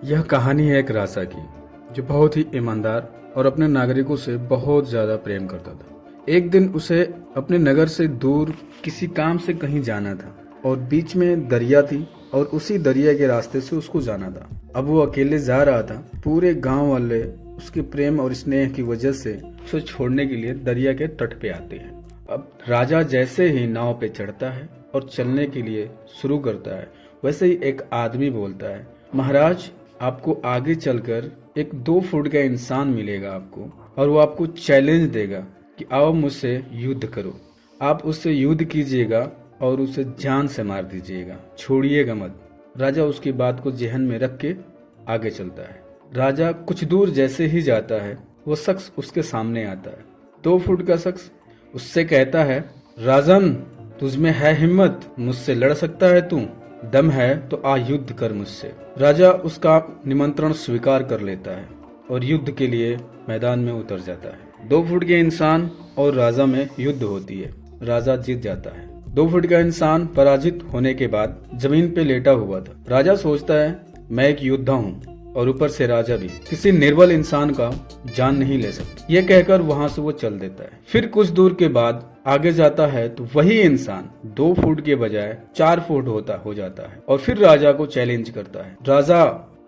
यह कहानी है एक राजा की जो बहुत ही ईमानदार और अपने नागरिकों से बहुत ज्यादा प्रेम करता था। एक दिन उसे अपने नगर से दूर किसी काम से कहीं जाना था और बीच में दरिया थी और उसी दरिया के रास्ते से उसको जाना था। अब वो अकेले जा रहा था। पूरे गांव वाले उसके प्रेम और स्नेह की वजह से उसे छोड़ने के लिए दरिया के तट पे आते हैं। अब राजा जैसे ही नाव पे चढ़ता है और चलने के लिए शुरू करता है, वैसे ही एक आदमी बोलता है, महाराज आपको आगे चलकर एक 2 फुट का इंसान मिलेगा आपको, और वो आपको चैलेंज देगा कि आओ मुझसे युद्ध करो। आप उससे युद्ध कीजिएगा और उसे जान से मार दीजिएगा, छोड़िएगा मत। राजा उसकी बात को जहन में रख के आगे चलता है। राजा कुछ दूर जैसे ही जाता है, वो शख्स उसके सामने आता है। 2 फुट का शख्स उससे कहता है, राजन तुझमें है हिम्मत, मुझसे लड़ सकता है तू? दम है तो आ युद्ध कर मुझसे। राजा उसका निमंत्रण स्वीकार कर लेता है और युद्ध के लिए मैदान में उतर जाता है। 2 फुट के इंसान और राजा में युद्ध होती है। राजा जीत जाता है। 2 फुट का इंसान पराजित होने के बाद जमीन पे लेटा हुआ था। राजा सोचता है, मैं एक योद्धा हूँ और ऊपर से राजा भी, किसी निर्बल इंसान का जान नहीं ले सकता। ये कहकर वहां से वो चल देता है। फिर कुछ दूर के बाद आगे जाता है तो वही इंसान 2 फुट के बजाय 4 फुट हो जाता है और फिर राजा को चैलेंज करता है,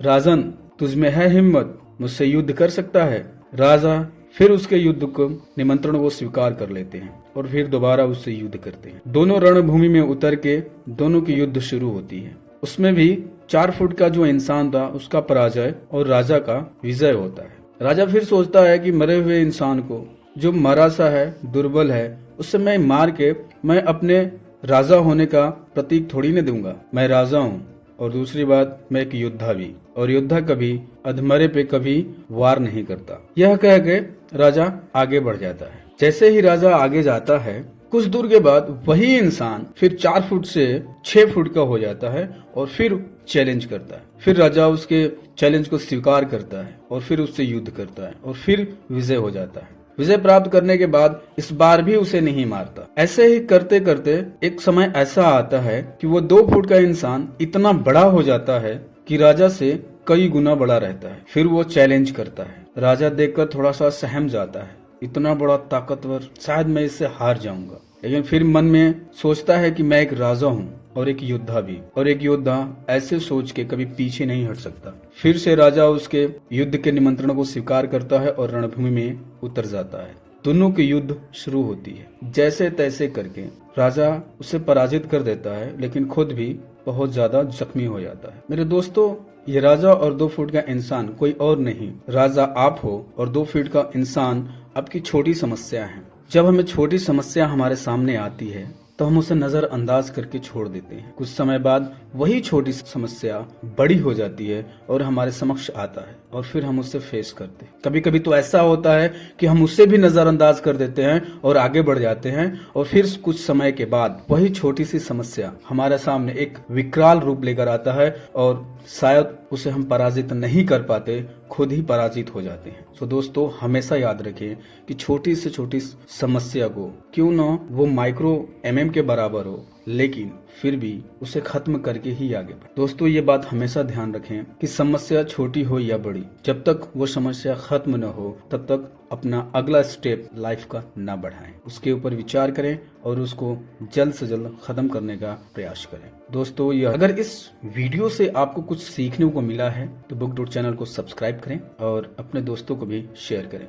राजन तुझमें है हिम्मत, मुझसे युद्ध कर सकता है? राजा फिर उसके युद्ध को निमंत्रण को स्वीकार कर लेते हैं और फिर दोबारा उससे युद्ध करते हैं। दोनों रणभूमि में उतर के दोनों की युद्ध शुरू होती है। उसमें भी 4 फुट का जो इंसान था उसका पराजय और राजा का विजय होता है। राजा फिर सोचता है कि मरे हुए इंसान को, जो मरा सा है, दुर्बल है, उससे मैं मार के मैं अपने राजा होने का प्रतीक थोड़ी न दूंगा। मैं राजा हूँ और दूसरी बात, मैं एक योद्धा भी, और योद्धा कभी अधमरे पे कभी वार नहीं करता। यह कह के राजा आगे बढ़ जाता है। जैसे ही राजा आगे जाता है, कुछ दूर के बाद वही इंसान फिर 4 फुट से 6 फुट का हो जाता है और फिर चैलेंज करता है। फिर राजा उसके चैलेंज को स्वीकार करता है और फिर उससे युद्ध करता है और फिर विजय हो जाता है। विजय प्राप्त करने के बाद इस बार भी उसे नहीं मारता। ऐसे ही करते करते एक समय ऐसा आता है कि वो 2 फुट का इंसान इतना बड़ा हो जाता है कि राजा से कई गुना बड़ा रहता है। फिर वो चैलेंज करता है। राजा देखकर थोड़ा सा सहम जाता है, इतना बड़ा ताकतवर, शायद मैं इससे हार जाऊंगा। लेकिन फिर मन में सोचता है कि मैं एक राजा हूँ और एक योद्धा भी, और एक योद्धा ऐसे सोच के कभी पीछे नहीं हट सकता। फिर से राजा उसके युद्ध के निमंत्रण को स्वीकार करता है और रणभूमि में उतर जाता है। दोनों की युद्ध शुरू होती है। जैसे तैसे करके राजा उसे पराजित कर देता है, लेकिन खुद भी बहुत ज्यादा जख्मी हो जाता है। मेरे दोस्तों, ये राजा और 2 फुट का इंसान कोई और नहीं, राजा आप हो और 2 फीट का इंसान आपकी छोटी समस्या है। जब हमें छोटी समस्या हमारे सामने आती है तो हम उसे नजरअंदाज करके छोड़ देते हैं। कुछ समय बाद वही छोटी समस्या बड़ी हो जाती है और हमारे समक्ष आता है और फिर हम उससे फेस करते हैं। कभी कभी तो ऐसा होता है कि हम उससे भी नजरअंदाज कर देते हैं और आगे बढ़ जाते हैं, और फिर कुछ समय के बाद वही छोटी सी समस्या हमारे सामने एक विकराल रूप लेकर आता है और शायद उसे हम पराजित नहीं कर पाते, खुद ही पराजित हो जाते हैं। तो दोस्तों, हमेशा याद रखें कि छोटी से छोटी समस्या को, क्यों ना वो माइक्रो mm के बराबर हो, लेकिन फिर भी उसे खत्म करके ही आगे बढ़े। दोस्तों, ये बात हमेशा ध्यान रखें कि समस्या छोटी हो या बड़ी, जब तक वो समस्या खत्म न हो तब तक अपना अगला स्टेप लाइफ का ना बढ़ाएं। उसके ऊपर विचार करें और उसको जल्द से जल्द खत्म करने का प्रयास करें। दोस्तों, अगर इस वीडियो से आपको कुछ सीखने को मिला है तो बुक डॉट चैनल को सब्सक्राइब करें और अपने दोस्तों को भी शेयर करें।